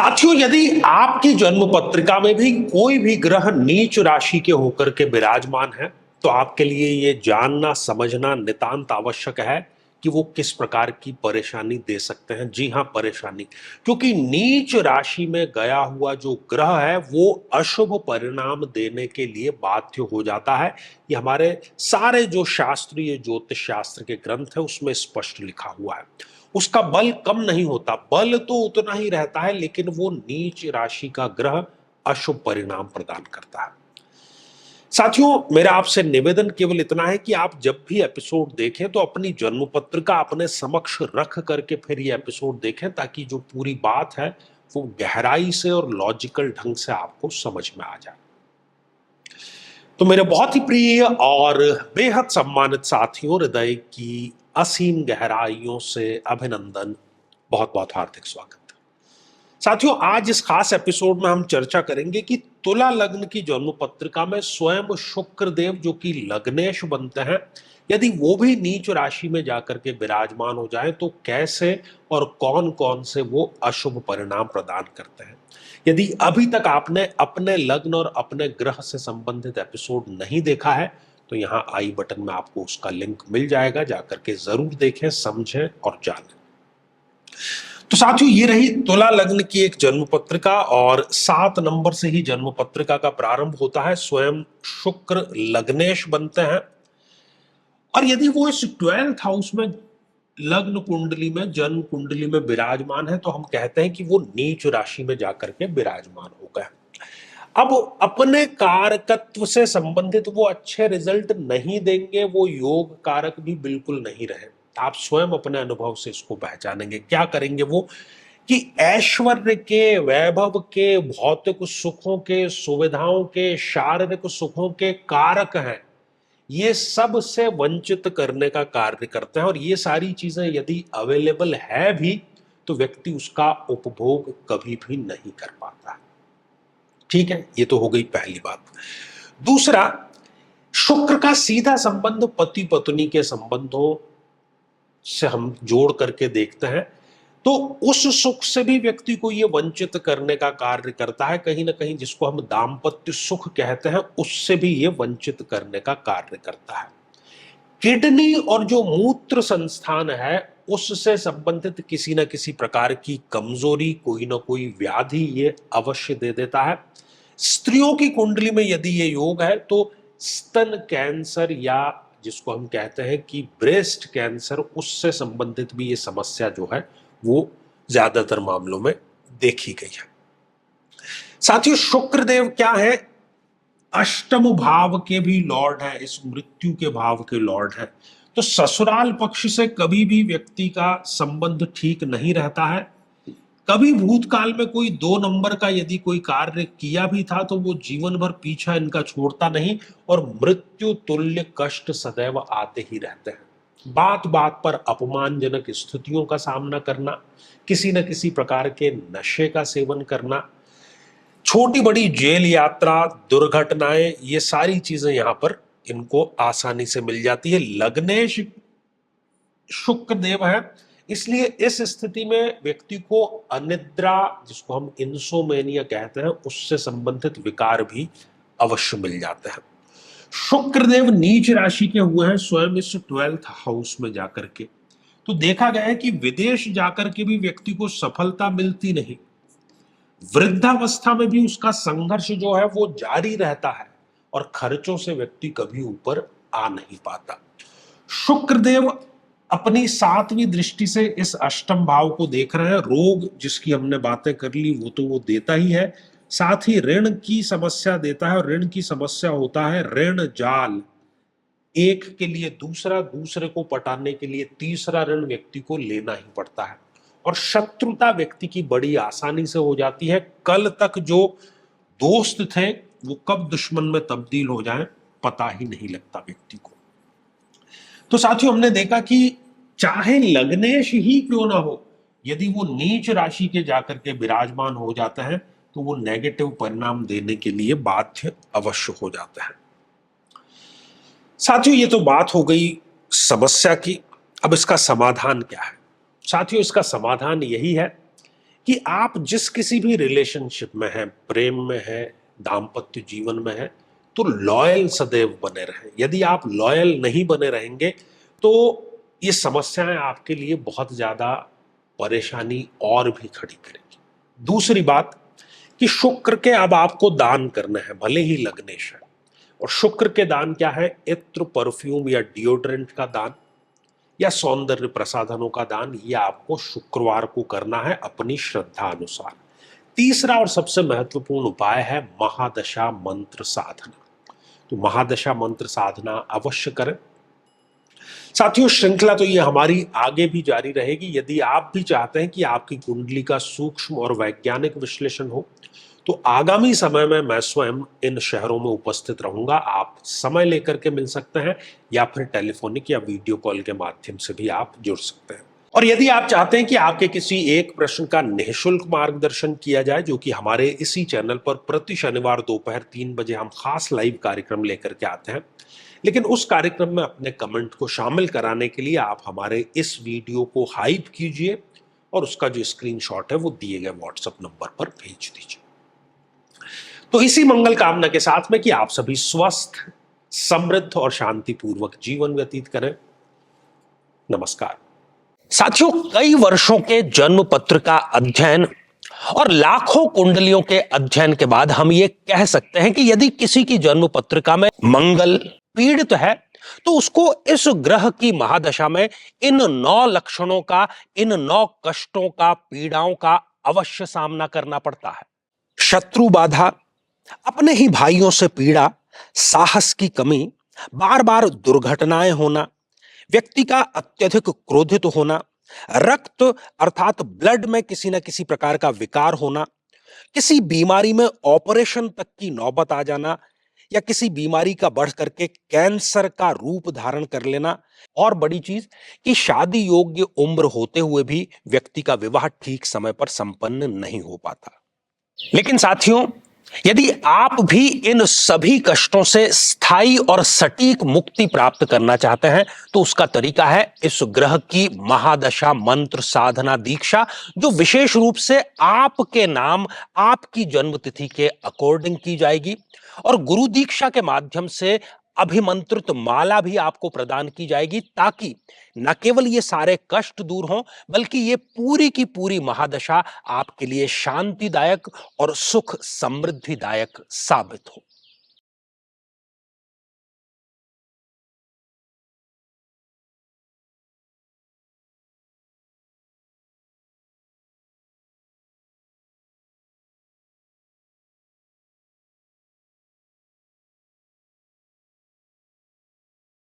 साथियों, यदि आपकी जन्म पत्रिका में भी कोई भी ग्रह नीच राशि के होकर के विराजमान है, तो आपके लिए ये जानना समझना नितांत आवश्यक है कि वो किस प्रकार की परेशानी दे सकते हैं। जी हाँ, परेशानी, क्योंकि नीच राशि में गया हुआ जो ग्रह है वो अशुभ परिणाम देने के लिए बाध्य हो जाता है। ये हमारे सारे जो शास्त्रीय ज्योतिष शास्त्र के ग्रंथ है उसमें स्पष्ट लिखा हुआ है। उसका बल कम नहीं होता, बल तो उतना ही रहता है, लेकिन वो नीच राशि का ग्रह अशुभ परिणाम प्रदान करता है। साथियों, मेरा आपसे निवेदन केवल इतना है कि आप जब भी एपिसोड देखें तो अपनी जन्म पत्रिका अपने समक्ष रख करके फिर ये एपिसोड देखें, ताकि जो पूरी बात है वो गहराई से और लॉजिकल ढंग से आपको समझ में आ जाए। तो मेरे बहुत ही प्रिय और बेहद सम्मानित साथियों, हृदय की असीम गहराइयों से अभिनंदन, बहुत बहुत हार्दिक स्वागत। साथियों, आज इस खास एपिसोड में हम चर्चा करेंगे कि तुला लग्न की जन्म पत्रिका में स्वयं शुक्र देव जो कि लग्नेश बनते हैं, यदि वो भी नीच राशि में जाकर के विराजमान हो जाए तो कैसे और कौन कौन से वो अशुभ परिणाम प्रदान करते हैं। यदि अभी तक आपने अपने लग्न और अपने ग्रह से संबंधित एपिसोड नहीं देखा है तो यहाँ आई बटन में आपको उसका लिंक मिल जाएगा, जाकर के जरूर देखें, समझें और जानें। तो साथियों, ये रही तुला लग्न की एक जन्म पत्रिका और 7 नंबर से ही जन्म पत्रिका का प्रारंभ होता है। स्वयं शुक्र लग्नेश बनते हैं और यदि वो इस 12th हाउस में लग्न कुंडली में जन्म कुंडली में विराजमान है तो हम कहते हैं कि वो नीच राशि में जाकर के विराजमान हो गए। अब अपने कारकत्व से संबंधित वो अच्छे रिजल्ट नहीं देंगे, वो योग कारक भी बिल्कुल नहीं रहे। आप स्वयं अपने अनुभव से इसको पहचानेंगे। क्या करेंगे वो कि ऐश्वर्य के, वैभव के, भौतिक सुखों के, सुविधाओं के, शारीरिक सुखों के कारक हैं, ये सब से वंचित करने का कार्य करते हैं। और ये सारी चीजें यदि अवेलेबल है भी तो व्यक्ति उसका उपभोग कभी भी नहीं कर पाता। ठीक है, ये तो हो गई पहली बात। दूसरा, शुक्र का सीधा संबंध पति पत्नी के संबंधों से हम जोड़ करके देखते हैं तो उस सुख से भी व्यक्ति को ये वंचित करने का कार्य करता है। कहीं ना कहीं जिसको हम दाम्पत्य सुख कहते हैं उससे भी ये वंचित करने का कार्य करता है। किडनी और जो मूत्र संस्थान है उससे संबंधित किसी न किसी प्रकार की कमजोरी, कोई ना कोई व्याधि ये अवश्य दे देता है। स्त्रियों की कुंडली में यदि ये योग है तो स्तन कैंसर या जिसको हम कहते हैं कि ब्रेस्ट कैंसर, उससे संबंधित भी ये समस्या जो है वो ज्यादातर मामलों में देखी गई है। साथियों, शुक्रदेव क्या है? अष्टम भाव के भी लॉर्ड है, इस मृत्यु के भाव के लॉर्ड है। तो ससुराल पक्ष से कभी भी व्यक्ति का संबंध ठीक नहीं रहता है। कभी भूतकाल में कोई 2 नंबर का यदि कोई कार्य किया भी था तो वो जीवन भर पीछा इनका छोड़ता नहीं और मृत्यु तुल्य कष्ट सदैव आते ही रहते हैं। बात बात पर अपमानजनक स्थितियों का सामना करना, किसी न किसी प्रकार के नशे का सेवन करना, छोटी बड़ी जेल यात्रा, दुर्घटनाएं, ये सारी चीजें यहां पर इनको आसानी से मिल जाती है। लग्नेश शुक्र देव है, इसलिए इस स्थिति में व्यक्ति को अनिद्रा, जिसको हम इंसोमेनिया कहते हैं, उससे संबंधित विकार भी अवश्य मिल जाते हैं। शुक्रदेव नीच राशि के हुए हैं स्वयं इस 12th हाउस में जाकर के, तो देखा गया है कि विदेश जाकर के भी व्यक्ति को सफलता मिलती नहीं। वृद्धावस्था में भी उसका संघर्ष जो है वो जारी रहता है और खर्चों से व्यक्ति कभी ऊपर आ नहीं पाता। शुक्रदेव अपनी 7वीं दृष्टि से इस अष्टम भाव को देख रहे हैं। रोग जिसकी हमने बातें कर ली वो तो वो देता ही है, साथ ही ऋण की समस्या देता है और ऋण की समस्या होता है ऋण जाल। एक के लिए दूसरा, दूसरे को पटाने के लिए तीसरा ऋण व्यक्ति को लेना ही पड़ता है और शत्रुता व्यक्ति की बड़ी आसानी से हो जाती है। कल तक जो दोस्त थे वो कब दुश्मन में तब्दील हो जाएं पता ही नहीं लगता व्यक्ति को। तो साथियों, हमने देखा कि चाहे लग्नेश ही क्यों ना हो, यदि वो नीच राशि के जाकर के विराजमान हो जाता है तो वो नेगेटिव परिणाम देने के लिए बाध्य अवश्य हो जाता है। साथियों, ये तो बात हो गई समस्या की। अब इसका समाधान क्या है? साथियों, इसका समाधान यही है कि आप जिस किसी भी रिलेशनशिप में हैं, प्रेम में हैं, दाम्पत्य जीवन में हैं, तो लॉयल सदैव बने रहें। यदि आप लॉयल नहीं बने रहेंगे तो ये समस्याएं आपके लिए बहुत ज्यादा परेशानी और भी खड़ी करेगी। दूसरी बात कि शुक्र के अब आपको दान करना है, भले ही लग्नेश है। और शुक्र के दान क्या है? इत्र, परफ्यूम या डिओड्रेंट का दान या सौंदर्य प्रसाधनों का दान, ये आपको शुक्रवार को करना है अपनी श्रद्धा अनुसार। तीसरा और सबसे महत्वपूर्ण उपाय है महादशा मंत्र साधना। तो महादशा मंत्र साधना अवश्य करें। साथियों, श्रृंखला तो ये हमारी आगे भी जारी रहेगी। यदि आप भी चाहते हैं कि आपकी कुंडली का सूक्ष्म और वैज्ञानिक विश्लेषण हो तो आगामी समय में मैं स्वयं इन शहरों में उपस्थित रहूंगा। आप समय लेकर के मिल सकते हैं या फिर टेलीफोनिक या वीडियो कॉल के माध्यम से भी आप जुड़ सकते हैं। और यदि आप चाहते हैं कि आपके किसी एक प्रश्न का निःशुल्क मार्गदर्शन किया जाए, जो कि हमारे इसी चैनल पर प्रति शनिवार दोपहर 3 बजे हम खास लाइव कार्यक्रम लेकर के आते हैं, लेकिन उस कार्यक्रम में अपने कमेंट को शामिल कराने के लिए आप हमारे इस वीडियो को हाइप कीजिए और उसका जो स्क्रीनशॉट है वो दिए गए व्हाट्सएप नंबर पर भेज दीजिए। तो इसी मंगल कामना के साथ में कि आप सभी स्वस्थ, समृद्ध और शांतिपूर्वक जीवन व्यतीत करें। नमस्कार। साथियों, कई वर्षों के जन्म पत्र का अध्ययन और लाखों कुंडलियों के अध्ययन के बाद हम ये कह सकते हैं कि यदि किसी की जन्म पत्रिका में मंगल पीड़ित है तो उसको इस ग्रह की महादशा में इन 9 लक्षणों का, इन 9 कष्टों का, पीड़ाओं का अवश्य सामना करना पड़ता है। शत्रु बाधा, अपने ही भाइयों से पीड़ा, साहस की कमी, बार बार दुर्घटनाएं होना, व्यक्ति का अत्यधिक क्रोधित होना, रक्त अर्थात ब्लड में किसी न किसी प्रकार का विकार होना, किसी बीमारी में ऑपरेशन तक की नौबत आ जाना या किसी बीमारी का बढ़ करके कैंसर का रूप धारण कर लेना, और बड़ी चीज कि शादी योग्य उम्र होते हुए भी व्यक्ति का विवाह ठीक समय पर संपन्न नहीं हो पाता। लेकिन साथियों, यदि आप भी इन सभी कष्टों से स्थायी और सटीक मुक्ति प्राप्त करना चाहते हैं तो उसका तरीका है इस ग्रह की महादशा मंत्र साधना दीक्षा, जो विशेष रूप से आपके नाम, आपकी जन्मतिथि के अकॉर्डिंग की जाएगी। और गुरु दीक्षा के माध्यम से अभिमंत्रित माला भी आपको प्रदान की जाएगी, ताकि न केवल ये सारे कष्ट दूर हों बल्कि ये पूरी की पूरी महादशा आपके लिए शांतिदायक और सुख समृद्धिदायक साबित हो।